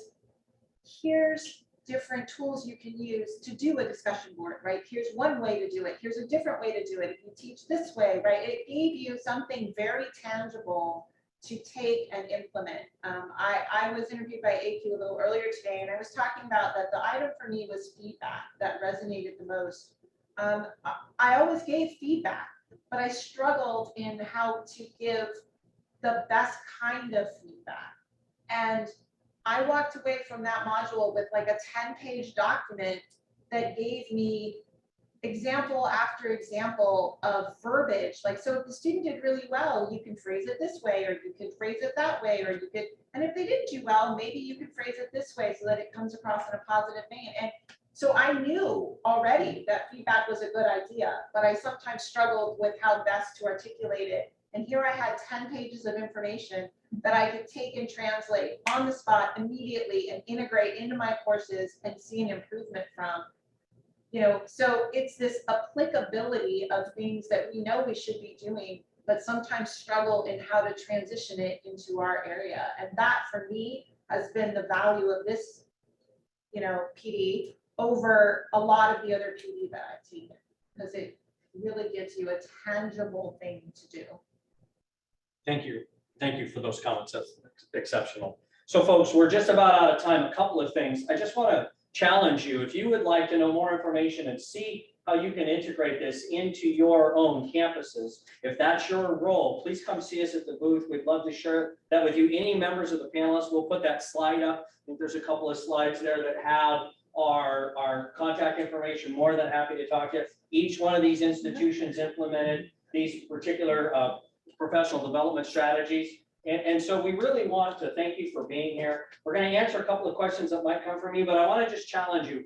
here's different tools you can use to do a discussion board, right? Here's one way to do it. Here's a different way to do it. If you teach this way, right? It gave you something very tangible to take and implement. I was interviewed by AQ a little earlier today, and I was talking about that the item for me was feedback that resonated the most. I always gave feedback, but I struggled in how to give the best kind of feedback. And I walked away from that module with like a 10-page document that gave me example after example of verbiage. Like, so if the student did really well, you can phrase it this way, or you could phrase it that way, or you could, and if they didn't do well, maybe you could phrase it this way so that it comes across in a positive vein. And so I knew already that feedback was a good idea, but I sometimes struggled with how best to articulate it. And here I had 10 pages of information that I could take and translate on the spot immediately and integrate into my courses and see an improvement from. You know, so it's this applicability of things that we know we should be doing, but sometimes struggle in how to transition it into our area. And that for me has been the value of this, you know, PD over a lot of the other PD that I've taken, because it really gives you a tangible thing to do. Thank you. Thank you for those comments. That's exceptional. So folks, we're just about out of time. A couple of things. I just want to challenge you. If you would like to know more information and see how you can integrate this into your own campuses, if that's your role, please come see us at the booth. We'd love to share that with you. Any members of the panelists, we'll put that slide up. I think there's a couple of slides there that have our contact information. More than happy to talk to you. Each one of these institutions implemented these particular professional development strategies. And so we really want to thank you for being here. We're going to answer a couple of questions that might come from you, but I want to just challenge you.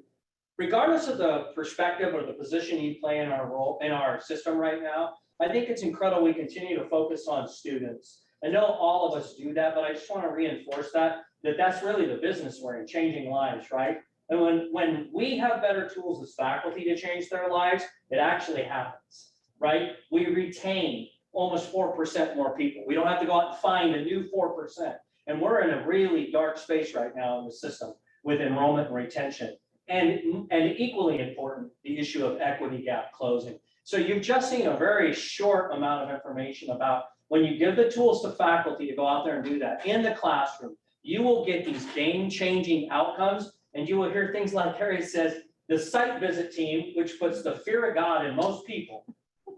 Regardless of the perspective or the position you play in our role, in our system right now, I think it's incredible we continue to focus on students. I know all of us do that, but I just want to reinforce that's really the business we're in, changing lives, right? And when we have better tools as faculty to change their lives, it actually happens, right? We retain almost 4% more people. We don't have to go out and find a new 4%. And we're in a really dark space right now in the system with enrollment and retention. and equally important, the issue of equity gap closing. So you've just seen a very short amount of information about when you give the tools to faculty to go out there and do that in the classroom, you will get these game-changing outcomes, and you will hear things like Harriet says, the site visit team, which puts the fear of God in most people,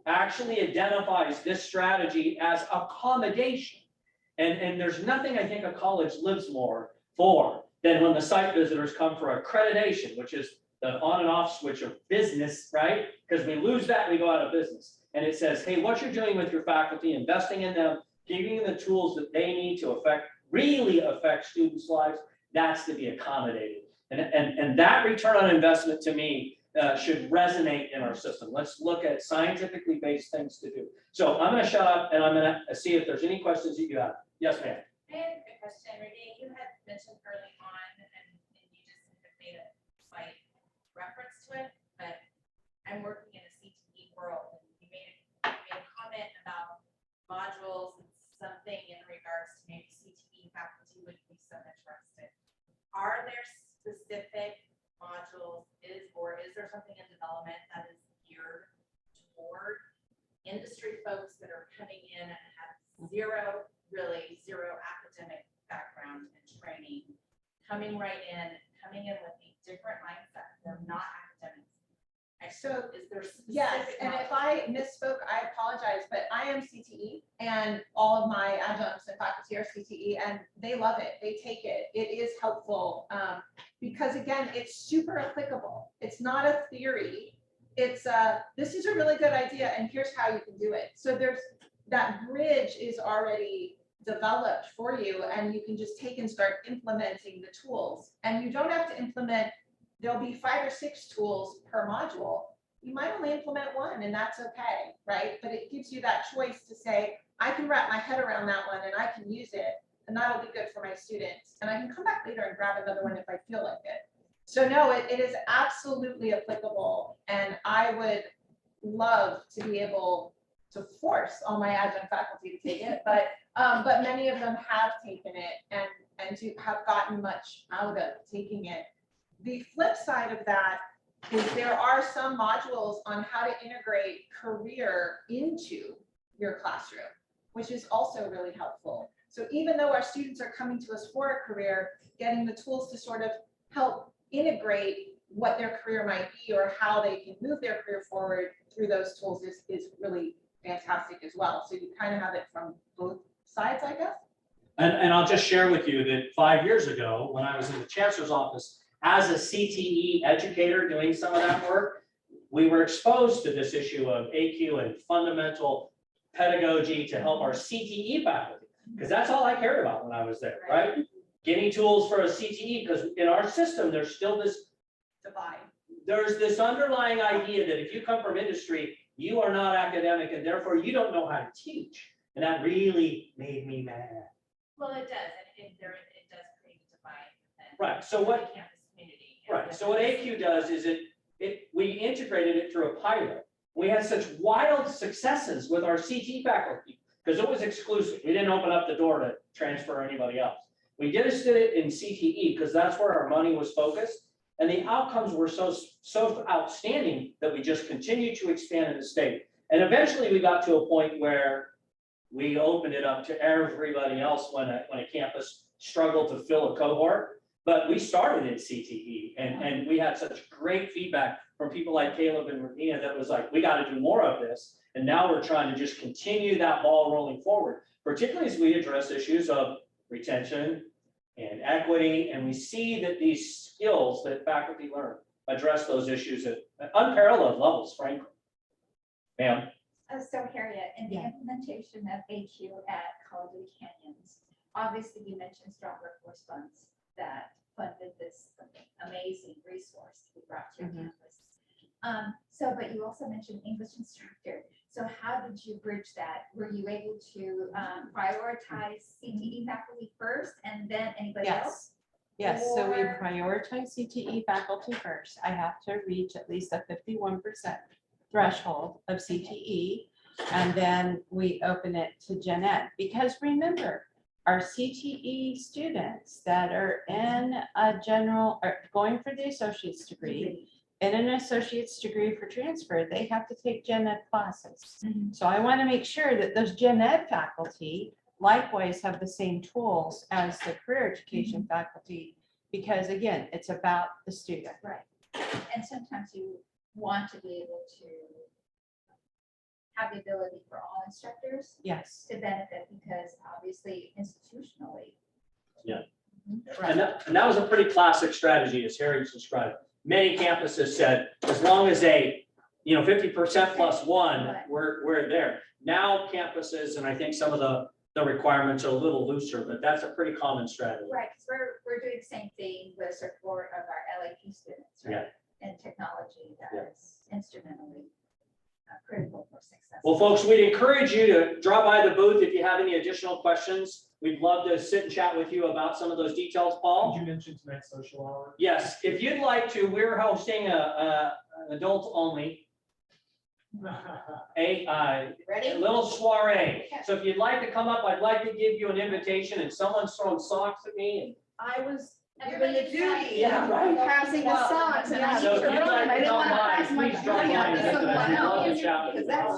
actually identifies this strategy as accommodation. And there's nothing I think a college lives more for than when the site visitors come for accreditation, which is the on and off switch of business, right? Because we lose that, we go out of business. And it says, hey, what you're doing with your faculty, investing in them, giving them the tools that they need to really affect students' lives, that's to be accommodated. And that return on investment to me should resonate in our system. Let's look at scientifically based things to do. So I'm going to shut up and I'm going to see if there's any questions that you have. Yes, ma'am. I had a question, Renee. You had mentioned early on, and you just made a slight reference to it, but I'm working in a CTE world, and you made a comment about modules and something in regards to maybe CTE faculty would be so interested. Are there specific modules or is there something in development that is geared toward industry folks that are coming in and have zero academic background and training, coming in with a different mindset? They're not academics. So is there specific? Yes, and if I misspoke, I apologize, but I am CTE and all of my adjuncts and faculty are CTE and they love it. They take it. It is helpful because again, it's super applicable. It's not a theory. It's this is a really good idea and here's how you can do it. So there's that bridge is already developed for you and you can just take and start implementing the tools. And you don't have to implement, there'll be 5 or 6 tools per module. You might only implement one and that's okay, right? But it gives you that choice to say, I can wrap my head around that one and I can use it and that'll be good for my students. And I can come back later and grab another one if I feel like it. So no, it is absolutely applicable. And I would love to be able to force all my adjunct faculty to take it, but many of them have taken it and have gotten much out of taking it. The flip side of that is there are some modules on how to integrate career into your classroom, which is also really helpful. So even though our students are coming to us for a career, getting the tools to sort of help integrate what their career might be or how they can move their career forward through those tools is really fantastic as well. So you kind of have it from both sides, I guess. And I'll just share with you that 5 years ago, when I was in the chancellor's office, as a CTE educator doing some of that work, we were exposed to this issue of AQ and fundamental pedagogy to help our CTE faculty, because that's all I cared about when I was there, right? Getting tools for a CTE, because in our system, there's still this divide. There's this underlying idea that if you come from industry, you are not academic and therefore you don't know how to teach. And that really made me mad. Well, it does, and it does create a divide. Right. So what? Campus community. Right. So what AQ does is we integrated it through a pilot. We had such wild successes with our CT faculty because it was exclusive. We didn't open up the door to transfer anybody else. We just did it in CTE because that's where our money was focused. And the outcomes were so outstanding that we just continued to expand in the state. And eventually we got to a point where we opened it up to everybody else when a campus struggled to fill a cohort. But we started in CTE and we had such great feedback from people like Caleb and Regina that was like, we got to do more of this. And now we're trying to just continue that ball rolling forward, particularly as we address issues of retention and equity. And we see that these skills that faculty learn address those issues at unparalleled levels, frankly. Ma'am. So Harriet, in the implementation of AQ at College of the Canyons, obviously you mentioned strong workforce funds that funded this amazing resource we brought to your campus. But you also mentioned English instructor. So how did you bridge that? Were you able to prioritize CTE faculty first and then anybody else? Yes, so we Or- prioritize CTE faculty first. I have to reach at least a 51% threshold of CTE. And then we open it to Gen Ed. Because remember, our CTE students that are in a general, or going for the associate's degree, in an associate's degree for transfer, they have to take gen ed classes. So I want to make sure that those gen ed faculty likewise have the same tools as the career education faculty, because again, it's about the student. Right. And sometimes you want to be able to have the ability for all instructors Yes. to benefit, because obviously institutionally. And that was a pretty classic strategy, as Harry described. Many campuses said, as long as they, 50% plus one, we're there. Now campuses, and I think some of the requirements are a little looser, but that's a pretty common strategy. Right, because we're doing the same thing with support of our LAP students, right? And technology that is instrumentally critical for success. Well, folks, we'd encourage you to drop by the booth if you have any additional questions. We'd love to sit and chat with you about some of those details, Paul. Did you mention tonight's social hour? Yes, if you'd like to, we're hosting an adult only a little soiree. So if you'd like to come up, I'd like to give you an invitation, and someone's throwing socks at me. And I was Given the duty. Yeah, right. Passing the socks and I So if you'd like to didn't come want to by, pass my please drop duty by on and to visit us. someone We'd love to else, chat with you. because that's